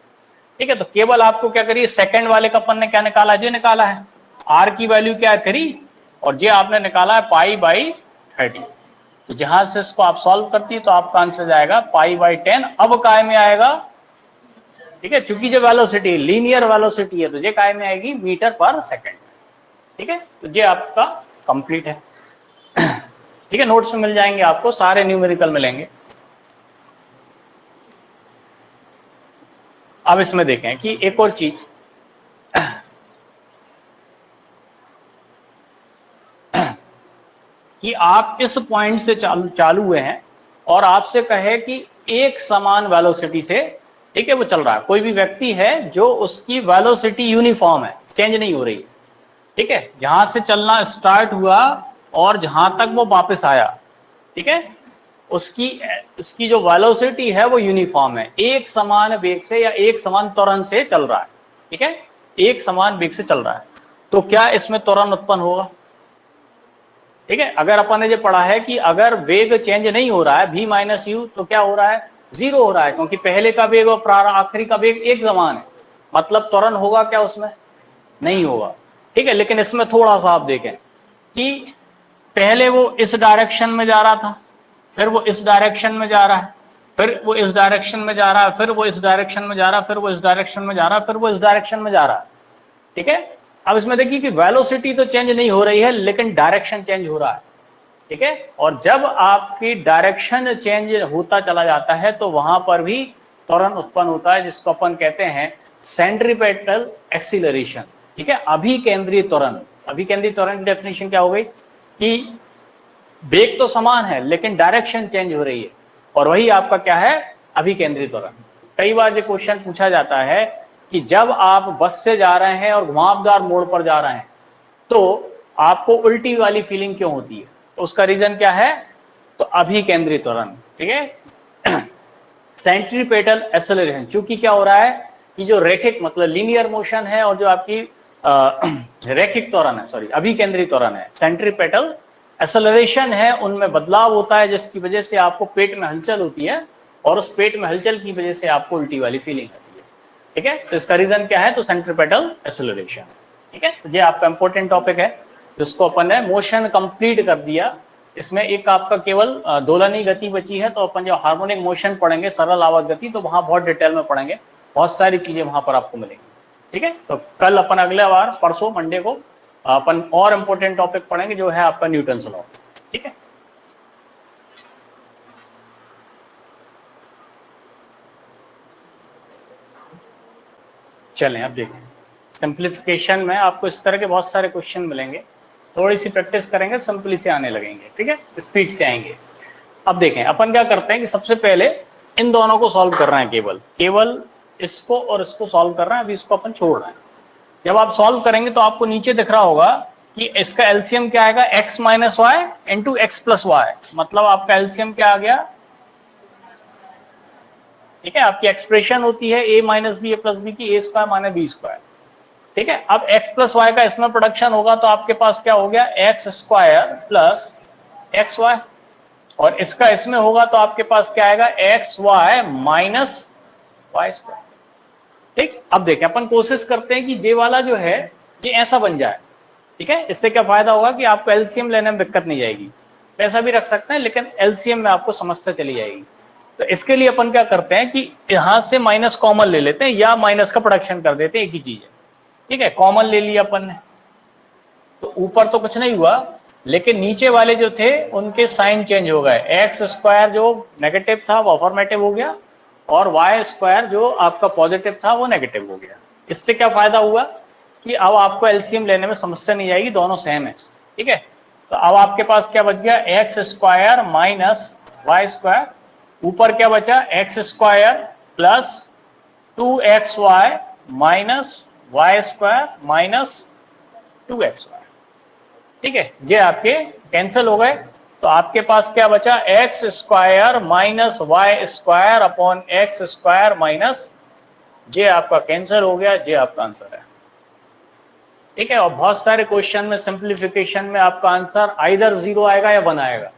ठीक है, तो केवल आपको क्या करिए, सेकंड वाले का अपन ने क्या निकाला, जे निकाला है, आर की वैल्यू क्या है 3 और जे आपने निकाला है π/30। तो जहां से इसको आप सॉल्व करती है तो आपका आंसर जाएगा π/10। अब काय में आएगा, ठीक है, चूंकि जो वेलोसिटी लीनियर वेलोसिटी है तो ये काय में आएगी मीटर पर सेकंड। ठीक है, तो ये आपका कंप्लीट है। ठीक है, नोट्स में मिल जाएंगे आपको, सारे न्यूमेरिकल मिलेंगे। अब इसमें देखें कि एक और चीज, कि आप इस पॉइंट से चालू हुए हैं और आपसे कहे कि एक समान वेलोसिटी से, ठीक है, वो चल रहा है। कोई भी व्यक्ति है जो उसकी वेलोसिटी यूनिफॉर्म है, चेंज नहीं हो रही है। ठीक है, जहां से चलना स्टार्ट हुआ और जहां तक वो वापस आया, ठीक है, उसकी जो वेलोसिटी है वो यूनिफॉर्म है, एक समान वेग से या एक समान त्वरण से चल रहा है। ठीक है, एक समान वेग से चल रहा है, तो क्या इसमें त्वरण उत्पन्न होगा? ठीक है, अगर अपन ने ये पढ़ा है कि अगर वेग चेंज नहीं हो रहा है v - u, तो क्या हो रहा है, 0 हो रहा है, क्योंकि पहले का वेग और आखिरी का वेग एक समान है। मतलब त्वरण होगा क्या उसमें? नहीं होगा। ठीक है, लेकिन इसमें थोड़ा सा आप देखें कि पहले वो इस डायरेक्शन में जा रहा था, फिर वो इस डायरेक्शन में जा रहा है, फिर वो इस डायरेक्शन में जा रहा है, फिर वो इस डायरेक्शन में जा रहा है, फिर वो इस डायरेक्शन में जा रहा है, फिर वो इस डायरेक्शन में जा रहा है। ठीक है, अब इसमें देखिए कि वेलोसिटी तो चेंज नहीं हो रही है, लेकिन डायरेक्शन चेंज हो रहा है। ठीक है, और जब आपकी डायरेक्शन चेंज होता चला जाता है तो वहां पर भी त्वरण उत्पन्न होता है, जिसको अपन कहते हैं सेंट्रीपेटल एक्सीलरेशन। ठीक है, अभिकेंद्रीय त्वरण। अभिकेंद्रीय त्वरण की डेफिनेशन क्या हो गई कि वेग तो समान है लेकिन डायरेक्शन चेंज हो रही है, और वही आपका क्या है, अभिकेंद्रीय त्वरण। कई बार ये क्वेश्चन पूछा जाता है कि जब आप बस से जा रहे हैं और घुमावदार मोड़ पर जा रहे हैं तो आपको उल्टी वाली फीलिंग क्यों होती है? तो उसका रीजन क्या है, तो अभिकेंद्रीय त्वरण। ठीक है, सेंट्रीपेटल एक्सेलरेशन। चूंकि क्या हो रहा है कि जो रेखिक मतलब लीनियर मोशन है और जो आपकी रैखिक त्वरण है, सॉरी अभिकेंद्रीय त्वरण है, सेंट्रीपेटल एक्सेलरेशन है, उनमें बदलाव होता है, जिसकी वजह से आपको पेट में हलचल होती है और उस पेट में हलचल की वजह से आपको उल्टी वाली फीलिंग आती है। ठीक है, तो इसका रीजन क्या है, तो सेंट्रीपेटल एक्सेलरेशन। ठीक है, तो ये आपका इंपॉर्टेंट टॉपिक है जिसको अपन ने मोशन कंप्लीट कर दिया। इसमें एक आपका केवल दोलनी गति बची है, तो अपन जो हार्मोनिक मोशन पढ़ेंगे, सरल आवर्त गति, तो वहां बहुत डिटेल में पढ़ेंगे, बहुत सारी चीजें वहां पर आपको मिलेंगी। ठीक है, तो कल अपन अगले बार परसों मंडे को अपन और इम्पोर्टेंट टॉपिक पढ़ेंगे जो है आपका न्यूटन्स लॉ। ठीक है, चलें अब देखें सिंप्लीफिकेशन में आपको इस तरह के बहुत सारे क्वेश्चन मिलेंगे, थोड़ी सी प्रैक्टिस करेंगे तो सिंपली से आने लगेंगे। ठीक है, स्पीड से आएंगे। अब देखें अपन क्या करते हैं कि सबसे पहले इन दोनों को सॉल्व कर रहे हैं, केवल इसको और इसको सॉल्व कर रहे हैं, अभी इसको अपन छोड़ रहे हैं। जब आप सॉल्व करेंगे तो आपको नीचे दिख रहा होगा कि इसका एलसीएम क्या आएगा, x - y into x + y। मतलब आपका एलसीएम क्या आ गया, ठीक है, आपकी एक्सप्रेशन होती है a - b a + b की, a² - b²। ठीक है, अब x + y का इसमें प्रोडक्शन होगा तो आपके पास क्या हो गया, x² + xy, और इसका इसमें होगा तो आपके पास क्या आएगा, xy - y²। ठीक, अब देखें अपन कोशिश करते हैं कि जे वाला जो है ये ऐसा बन जाए। ठीक है, इससे क्या फायदा होगा कि आपको एलसीएम लेने में दिक्कत नहीं जाएगी। पैसा भी रख सकते हैं लेकिन एलसीएम में आपको समस्या चली जाएगी। तो इसके लिए अपन क्या करते हैं कि यहां से माइनस कॉमन ले लेते हैं या माइनस का प्रोडक्शन कर देते हैं, एक ही चीज है। ठीक है, कॉमन ले लिया अपन ने, तो ऊपर तो कुछ नहीं हुआ, लेकिन नीचे वाले जो थे उनके साइन चेंज हो गए। x² जो नेगेटिव था वो अफर्मेटिव हो गया और y² जो आपका पॉजिटिव था वो नेगेटिव हो गया। इससे क्या फायदा हुआ कि अब आपको एलसीएम लेने में समस्या नहीं आएगी, दोनों सेम है। ठीक है, तो अब आपके पास क्या बच गया, x² - y², ऊपर क्या बचा, x² + 2xy - y² - 2xy। ठीक है, ये आपके कैंसिल हो गए, तो आपके पास क्या बचा, x² - y² अपॉन x² - जे आपका कैंसिल हो गया, जे आपका आंसर है। ठीक है, और बहुत सारे क्वेश्चन में सिंप्लीफिकेशन में आपका आंसर आइदर 0 आएगा या 1 आएगा।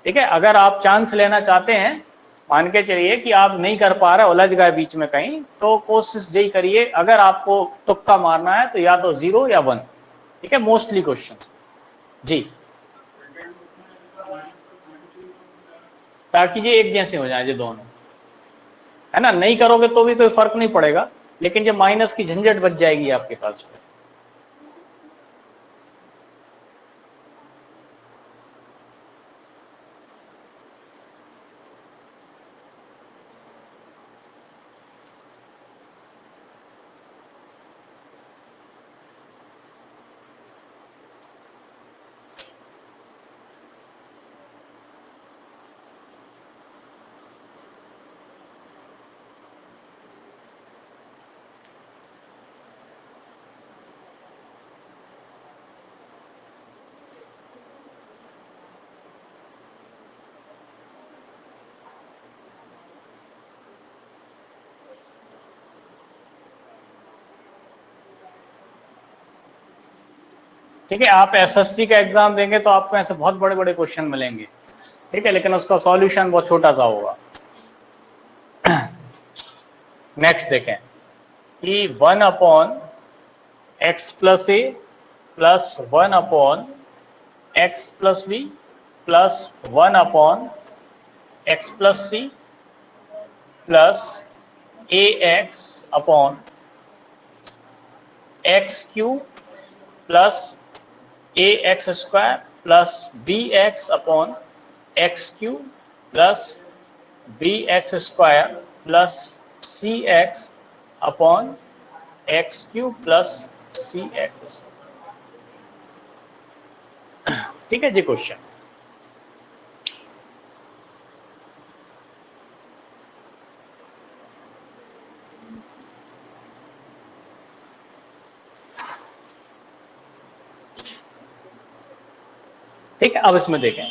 ठीक है, अगर आप चांस लेना चाहते हैं, मान के चलिए कि आप नहीं कर पा रहे, उलझ गए बीच में कहीं, तो कोशिश यही करिए, अगर आपको तुक्का मारना है तो या तो 0 या 1। ठीक है, मोस्टली क्वेश्चन जी, ताकि ये एक जैसे हो जाए ये दोनों, है ना। नहीं करोगे तो भी कोई फर्क नहीं पड़ेगा, लेकिन जो माइनस की झंझट बच जाएगी आपके पास। ठीक है, आप एसएससी का एग्जाम देंगे तो आपको ऐसे बहुत बड़े बड़े क्वेश्चन मिलेंगे। ठीक है, लेकिन उसका सॉल्यूशन बहुत छोटा सा होगा। नेक्स्ट देखें कि 1 upon X plus A plus 1 upon X plus B plus 1 upon X plus C plus A X upon X cube plus A X square plus B X upon X cube plus B X square plus C X upon X cube plus C X. ठीक है जी, question ठीक है। अब इसमें देखें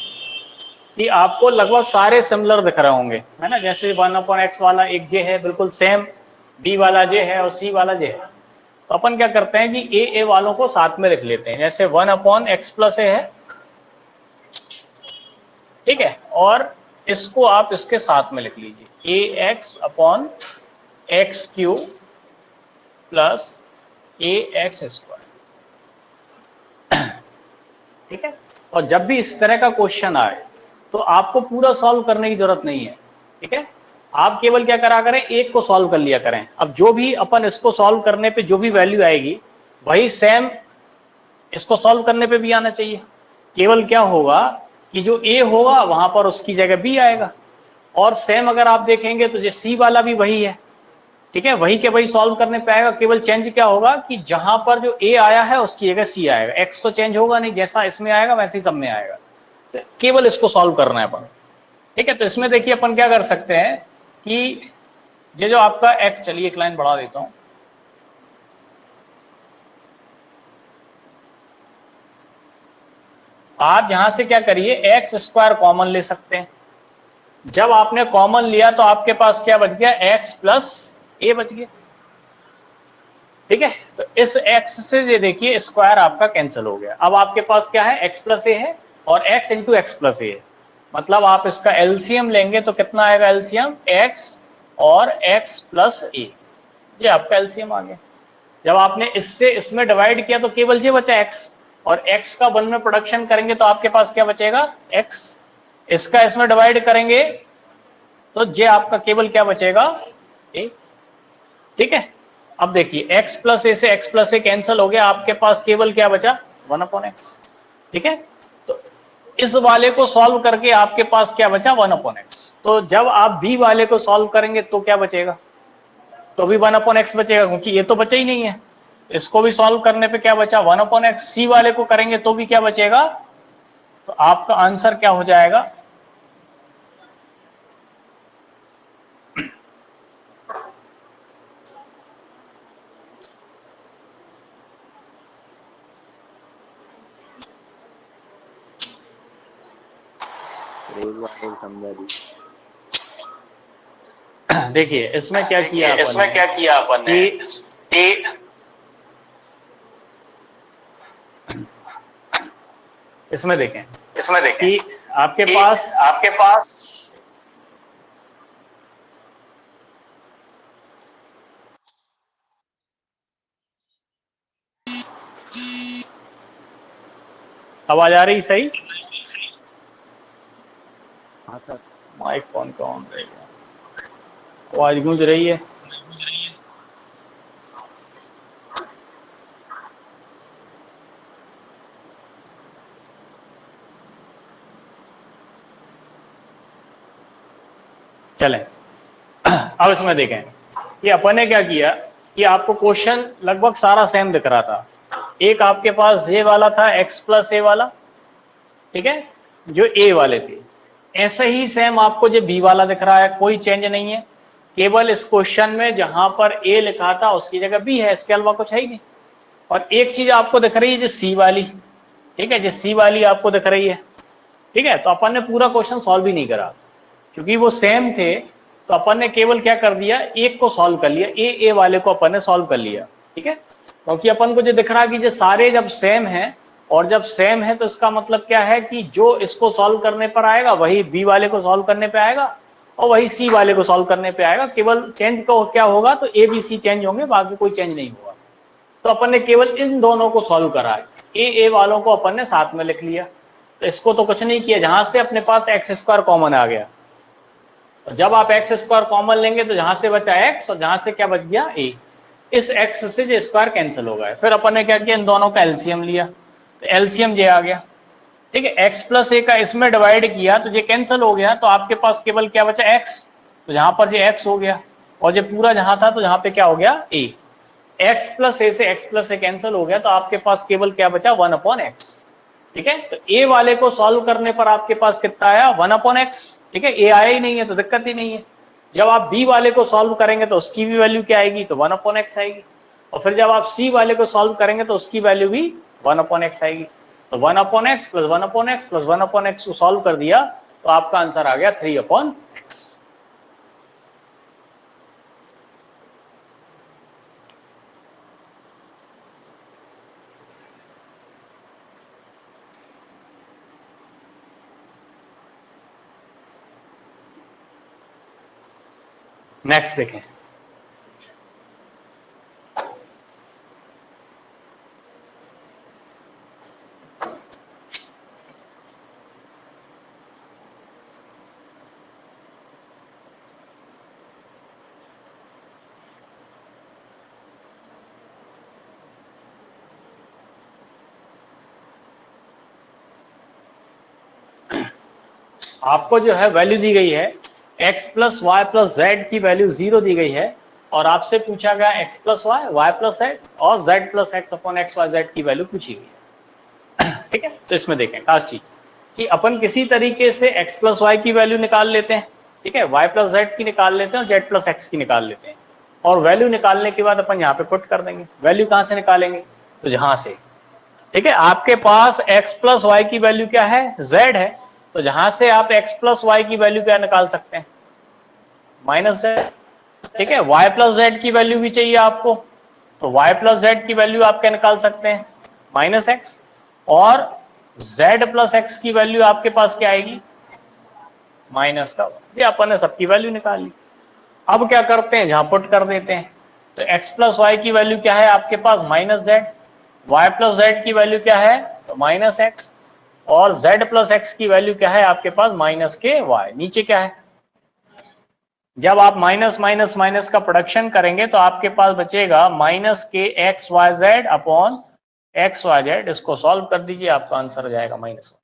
कि आपको लगभग सारे सिमिलर दिख रहे होंगे, है ना। जैसे 1 अपॉन एक्स वाला एक जे है बिल्कुल सेम, बी वाला जे है और सी वाला जे है। तो अपन क्या करते हैं कि ए वालों को साथ में लिख लेते हैं। जैसे 1 अपॉन एक्स प्लस ए है, ठीक है, और इसको आप इसके साथ में लिख लीजिए, A X upon X cube plus A X square. ठीक है, और जब भी इस तरह का क्वेश्चन आए तो आपको पूरा सॉल्व करने की जरूरत नहीं है। ठीक है, आप केवल क्या करा करें, एक को सॉल्व कर लिया करें। अब जो भी अपन इसको सॉल्व करने पे जो भी वैल्यू आएगी वही सेम इसको सॉल्व करने पे भी आना चाहिए। केवल क्या होगा कि जो ए होगा वहां पर उसकी जगह बी आएगा, और सेम अगर आप देखेंगे तो जो सी वाला भी वही है। ठीक है, वही के वही सॉल्व करने पे आएगा। केवल चेंज क्या होगा कि जहां पर जो ए आया है उसकी जगह सी आएगा, एक्स तो चेंज होगा नहीं, जैसा इसमें आएगा वैसे ही सब में आएगा। तो केवल इसको सॉल्व करना है अपन। ठीक है, तो इसमें देखिए अपन क्या कर सकते हैं कि ये जो आपका एक्स, चलिए एक लाइन बढ़ा देता हूं, आप यहां से क्या करिए, एक्स स्क्वायर कॉमन ले सकते हैं। जब आपने कॉमन लिया तो आपके पास क्या बच गया, एक्स प्लस ए बच गया। ठीक है, तो इस x से ये देखिए स्क्वायर आपका कैंसिल हो गया। अब आपके पास क्या है, x प्लस ए है और x इंटू एक्स प्लस ए है। मतलब आप इसका एलसीएम लेंगे तो कितना आएगा, एलसीएम x और x प्लस ए, ये आपका एलसीएम आ गया। जब आपने इससे इसमें डिवाइड किया तो केवल ये बचा x, और x का 1 में प्रोडक्शन करेंगे तो आपके पास क्या बचेगा, x। इसका इसमें डिवाइड करेंगे तो ये आपका केवल क्या बचेगा, a। ठीक है, अब देखिए x प्लस ए से x प्लस ए कैंसिल हो गया, आपके पास केवल क्या बचा, 1 अपॉन एक्स। ठीक है, तो इस वाले को सॉल्व करके आपके पास क्या बचा, 1 अपॉन एक्स। तो जब आप b वाले को सॉल्व करेंगे तो क्या बचेगा, तो भी 1 अपॉन एक्स बचेगा, क्योंकि ये तो बचा ही नहीं है। इसको भी सॉल्व करने पे क्या बचा, 1 अपॉन एक्स। सी वाले को करेंगे तो भी क्या बचेगा, तो आपका आंसर क्या हो जाएगा, देखिए इसमें क्या किया अपन ने, इसमें देखें कि आपके पास आवाज आ रही सही? हाँ सर, माइक फोन का ऑन रहेगा, आवाज गूंज रही है। चलें, अब इसमें देखें कि अपन ने क्या किया कि आपको क्वेश्चन लगभग सारा सेम दिख रहा था। एक आपके पास ये वाला था x प्लस ए वाला, ठीक है, जो ए वाले थे। ऐसे ही सेम आपको जो बी वाला दिख रहा है, कोई चेंज नहीं है, केवल इस क्वेश्चन में जहां पर ए लिखा था उसकी जगह बी है, इसके अलावा कुछ है ही नहीं। और एक चीज आपको दिख रही है जो सी वाली, ठीक है, जो सी वाली आपको दिख रही है, ठीक है। तो अपन ने पूरा क्वेश्चन सॉल्व ही नहीं करा, क्योंकि वो सेम थे, तो अपन ने केवल क्या कर दिया, एक को सॉल्व कर लिया, ए वाले को अपन ने सॉल्व कर लिया, ठीक है। क्योंकि अपन को जो दिख रहा है कि जो सारे जब सेम है, और जब सेम है तो इसका मतलब क्या है कि जो इसको सॉल्व करने पर आएगा वही बी वाले को सॉल्व करने पे आएगा, और वही सी वाले को सॉल्व करने पे आएगा। केवल चेंज को क्या होगा, तो ए बी सी चेंज होंगे, बाकी कोई चेंज नहीं होगा। तो अपन ने केवल इन दोनों को सॉल्व करा है, ए वालों को अपन ने साथ में लिख लिया। तो इसको तो कुछ नहीं किया, जहां से अपने पास एक्स स्क्वायर कॉमन आ गया, और जब आप एक्स स्क्वायर कॉमन लेंगे तो जहां से बचा एक्स और जहां से क्या बच गया ए, इस एक्स से जो स्क्वायर कैंसिल हो गया। फिर अपन ने क्या किया, इन दोनों का एलसीएम लिया, तो एलसीएम ये आ गया, ठीक है। एक्स प्लस ए का इसमें डिवाइड किया तो ये कैंसिल हो गया, तो आपके पास केवल क्या बचा एक्स, तो जहां पर ये एक्स हो गया, और ये पूरा जहां था तो जहां पे क्या हो गया ए, एक्स प्लस ए से एक्स प्लस ए कैंसिल हो गया, तो आपके पास केवल क्या बचा 1/x, ठीक है। तो ए वाले को सॉल्व करने पर आपके पास कितना आया 1/x, ठीक है। ए आया ही नहीं है तो दिक्कत ही नहीं है। जब आप बी वाले को सॉल्व करेंगे तो उसकी भी वैल्यू क्या आएगी, तो 1/x आएगी, और फिर जब आप सी वाले को सॉल्व करेंगे तो उसकी वैल्यू भी 1/x आएगी। तो 1/x plus 1/x plus 1/x को सॉल्व कर दिया तो आपका आंसर आ गया 3/x। नेक्स्ट देखें, आपको जो है वैल्यू दी गई है x plus Y plus Z की वैल्यू 0 दी गई है, और आपसे पूछा गया x plus Y, Y plus Z और z plus X upon X Y Z की वैल्यू पूछी गई है, ठीक है। तो इसमें देखें खास चीज कि अपन किसी तरीके से x प्लस वाई की वैल्यू निकाल लेते हैं, ठीक है, y प्लस जेड की निकाल लेते हैं और z प्लस एक्स की निकाल लेते हैं, और वैल्यू निकालने के बाद अपन यहाँ पे पुट कर देंगे। वैल्यू कहाँ से निकालेंगे, तो जहां से, ठीक है, आपके पास x प्लस वाई की वैल्यू क्या है, z है, तो जहां से आप x प्लस वाई की वैल्यू क्या निकाल सकते हैं, माइनस z, ठीक है। y प्लस जेड की वैल्यू भी चाहिए आपको, तो y प्लस जेड की वैल्यू आप क्या निकाल सकते हैं, माइनस एक्स, और z प्लस एक्स की वैल्यू आपके पास क्या आएगी, माइनस का, ये अपन ने सबकी वैल्यू निकाल ली। अब क्या करते हैं, जहां पुट कर देते हैं, तो x प्लस वाई की वैल्यू क्या है आपके पास, minus Z, Y plus Z की वैल्यू क्या है, तो माइनस एक्स, और z प्लस एक्स की वैल्यू क्या है आपके पास, माइनस के वाई, नीचे क्या है। जब आप माइनस माइनस माइनस का प्रोडक्शन करेंगे तो आपके पास बचेगा माइनस के X Y Z upon X Y Z, इसको सॉल्व कर दीजिए, आपका आंसर हो जाएगा माइनस।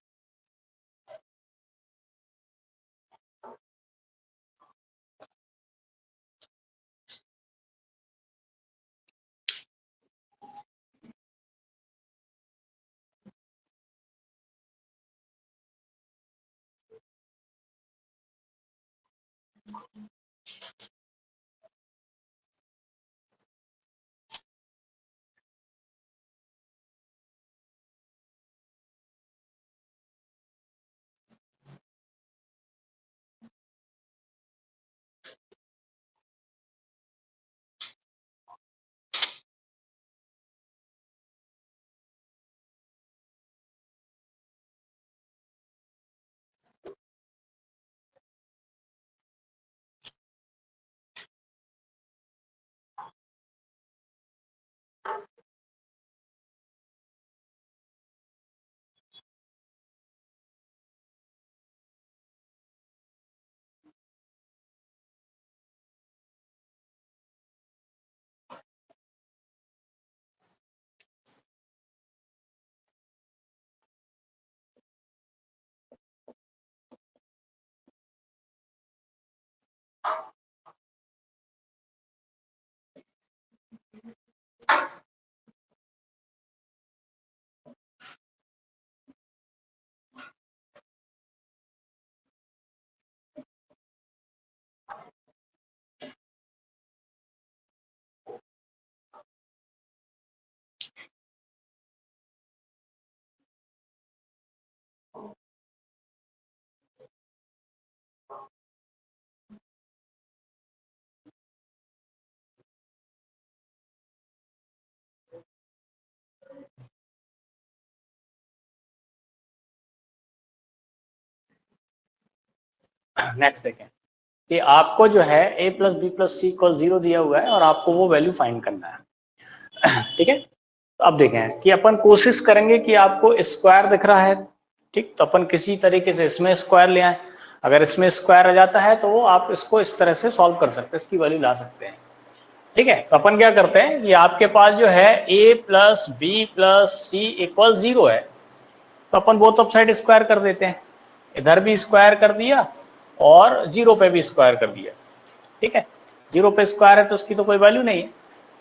नेक्स्ट देखें कि आपको जो है a plus B plus C equal 0 दिया हुआ है और आपको वो वैल्यू फाइंड करना है। ठीक है, तो अब देखें कि अपन कोशिश करेंगे कि आपको स्क्वायर दिख रहा है, ठीक, तो अपन किसी तरीके से इसमें स्क्वायर ले आए। अगर इसमें स्क्वायर आ जाता है तो वो आप इसको इस तरह से सॉल्व कर सकते हैं, इसकी वैल्यू ला सकते हैं। ठीक है, तो अपन क्या करते हैं कि आपके पास जो है a plus B plus C equal 0 है, तो अपन बोथ ऑफ साइड स्क्वायर कर देते हैं। इधर भी स्क्वायर कर दिया और 0 पे भी स्क्वायर कर दिया। ठीक है, 0 पे स्क्वायर है तो उसकी तो कोई वैल्यू नहीं है,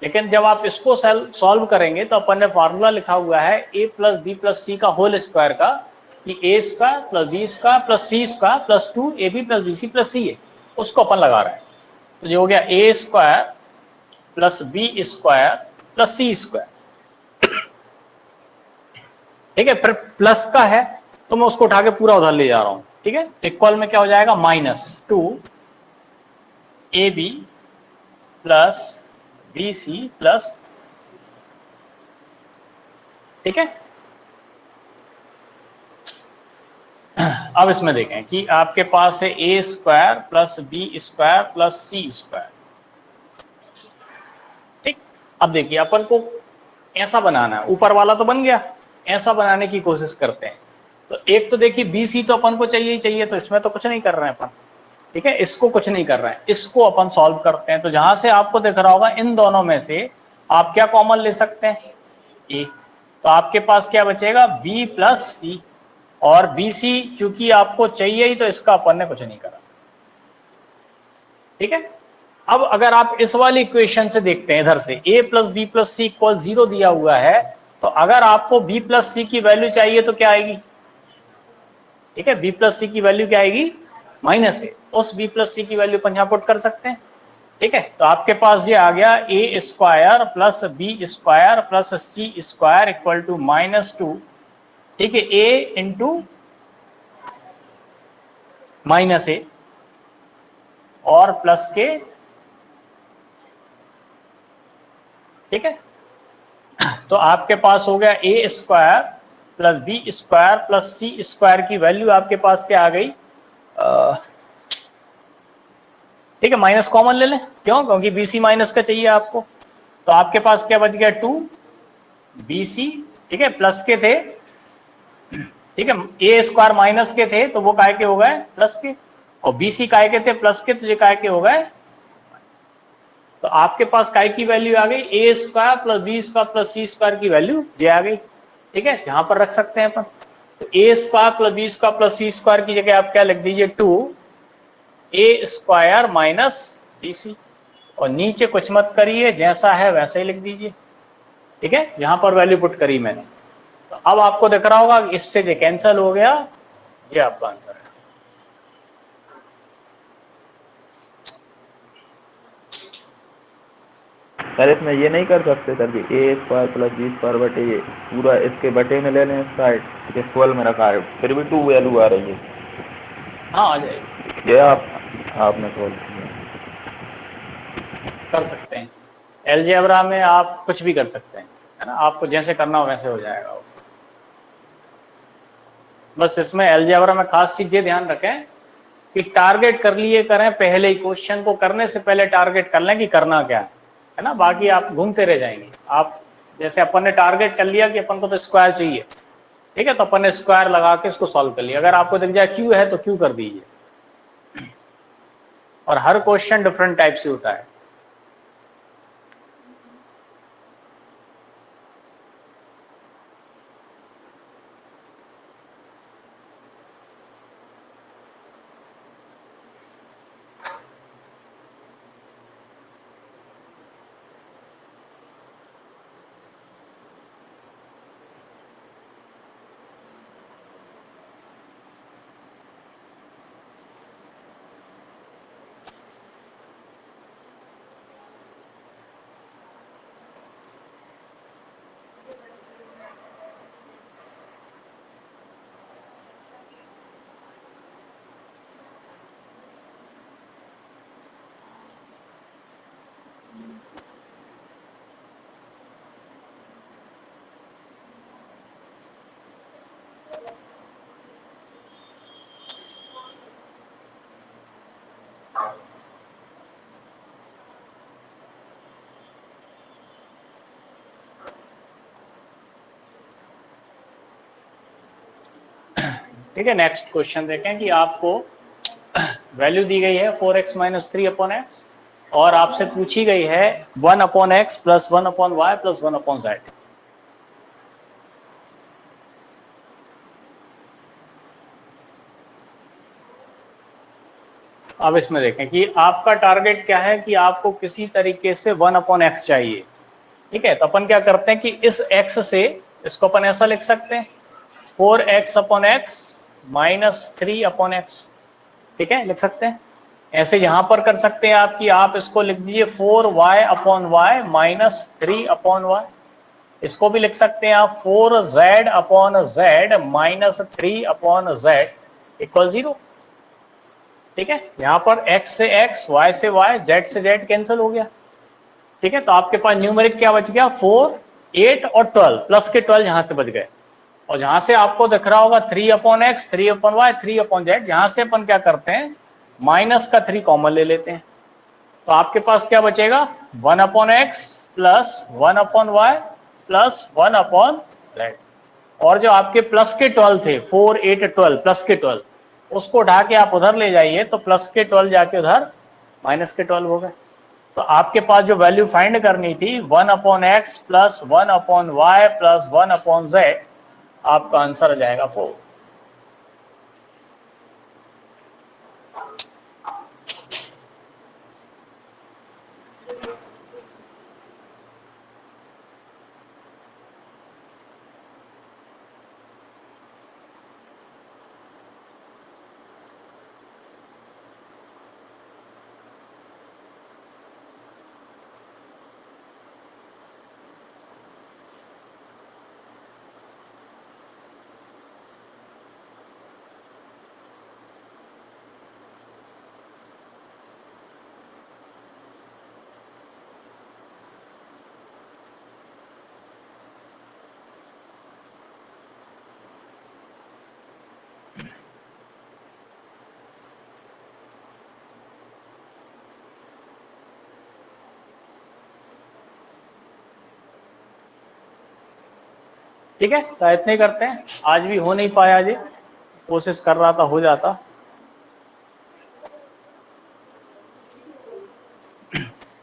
लेकिन जब आप इसको सॉल्व करेंगे तो अपन ने फार्मूला लिखा हुआ है a plus B plus C का होल स्क्वायर का, कि a square plus B square plus C square plus 2ab plus B C plus C है, उसको अपन लगा रहे हैं। तो ये हो गया a square plus B square plus C square. ठीक है, फिर प्लस का है तो मैं उसको उठा के पूरा उधर ले जा रहा हूं। ठीक है, इक्वल में क्या हो जाएगा -2ab plus B C plus, ठीक है। अब इसमें देखें कि आपके पास है a square plus B square plus C square. ठीक, अब देखिए अपन को ऐसा बनाना है, ऊपर वाला तो बन गया, ऐसा बनाने की कोशिश करते हैं। तो एक तो देखिए बी सी तो अपन को चाहिए ही चाहिए, तो इसमें तो कुछ नहीं कर रहे हैं अपन। ठीक है, इसको कुछ नहीं कर रहे हैं, इसको अपन सॉल्व करते हैं। तो जहां से आपको दिख रहा होगा इन दोनों में से आप क्या कॉमन ले सकते हैं, ए, तो आपके पास क्या बचेगा बी प्लस सी, और बी सी चूंकि आपको चाहिए ही तो इसका अपन ने कुछ नहीं करा। ठीक है, अब अगर आप इस वाली इक्वेशन से देखते हैं, इधर से a plus B plus C equal 0 दिया हुआ है, तो अगर आपको b प्लस सी की वैल्यू चाहिए तो क्या आएगी, ठीक है, b प्लस सी की वैल्यू क्या आएगी माइनस है, उस b प्लस सी की वैल्यू अपन यहाँ पुट कर सकते हैं। ठीक है, तो आपके पास ये आ गया a square plus B square plus C square equal to -2। ठीक है, a इंटू माइनस ए और प्लस के, ठीक है, तो आपके पास हो गया a square plus B square plus C square की वैल्यू आपके पास क्या आ गई, ठीक है, माइनस कॉमन ले लें, क्यों, क्योंकि बी सी माइनस का चाहिए आपको। तो आपके पास क्या बच गया 2bc, ठीक है, प्लस के थे, ठीक है, ए स्क्वायर माइनस के थे तो वो काय के हो गए प्लस के, और बी सी काय के थे प्लस के, तो ये काय के हो गए। तो आपके पास काय की वैल्यू आ गई A square plus B square plus C square की वैल्यू जे आ गई। ठीक है, जहां पर रख सकते हैं अपन, तो A square plus B square plus C square की जगह आप क्या लिख दीजिए 2a square minus B C, और नीचे कुछ मत करिए, जैसा है वैसे ही लिख दीजिए। ठीक है, यहां पर वैल्यू पुट करी मैंने, तो अब आपको दिख रहा होगा इससे ये कैंसिल हो गया, ये आपका आंसर है। सर इसमें ये नहीं कर सकते सर कि ए स्क्वायर प्लस बी स्क्वायर बटे ये पूरा इसके बटे में ले लें, साइड इक्वल में रखा है फिर भी 2 वैल्यू आ रही है। हाँ आ जाएगी, ये आपने सोल्व किया। कर सकते हैं। अलजेब्रा में आप कुछ भी कर सकते हैं, है ना, आपको जैसे करना हो वैसे हो जाएगा वो। बस इसमें अलजेब्रा में खास चीज ये ध्यान रखें कि टारगेट कर लिए करें, पहले ही क्वेश्चन को करने से पहले टारगेट कर लें कि करना क्या है ना, बाकी आप घूमते रह जाएंगे। आप जैसे अपन ने टारगेट कर लिया कि अपन को तो स्क्वायर चाहिए, ठीक है, तो अपन ने स्क्वायर लगा के इसको सॉल्व कर लिया। अगर आपको दिख जाए क्यू है तो क्यू कर दीजिए, और हर क्वेश्चन डिफरेंट टाइप से होता है। ठीक है, नेक्स्ट क्वेश्चन देखें कि आपको वैल्यू दी गई है 4x माइनस 3/x और आपसे पूछी गई है 1/x plus 1/y plus 1/z। अब इसमें देखें कि आपका टारगेट क्या है कि आपको किसी तरीके से 1/x चाहिए। ठीक है, तो अपन क्या करते हैं कि इस x से इसको अपन ऐसा लिख सकते हैं 4x/x माइनस 3/x। ठीक है, लिख सकते हैं ऐसे। यहां पर कर सकते हैं आप कि आप इसको लिख दीजिए 4y/y माइनस 3/y। इसको भी लिख सकते हैं आप 4z/z माइनस 3/z इक्वल 0। ठीक है, यहां पर x से x, y से y, z से z कैंसिल हो गया। ठीक है, तो आपके पास न्यूमेरिक क्या बच गया 4, 8 और 12, प्लस के 12 यहां से बच गए। और जहां से आपको दिख रहा होगा 3/x, 3/y, 3/z, यहां से अपन क्या करते हैं माइनस का 3 कॉमन ले लेते हैं। तो आपके पास क्या बचेगा 1/x plus 1/y plus 1/z। और जो आपके प्लस के 12 थे 4, 8, 12, प्लस के 12, उसको उठा के आप उधर ले जाइए तो प्लस के 12 जाके उधर माइनस के 12 हो गए। तो आपके पास जो वैल्यू फाइंड करनी थी 1/x plus 1/y plus 1/z, आपका आंसर आ जाएगा 4। ठीक है, तो इतने करते हैं। आज भी हो नहीं पाया, जी कोशिश कर रहा था हो जाता।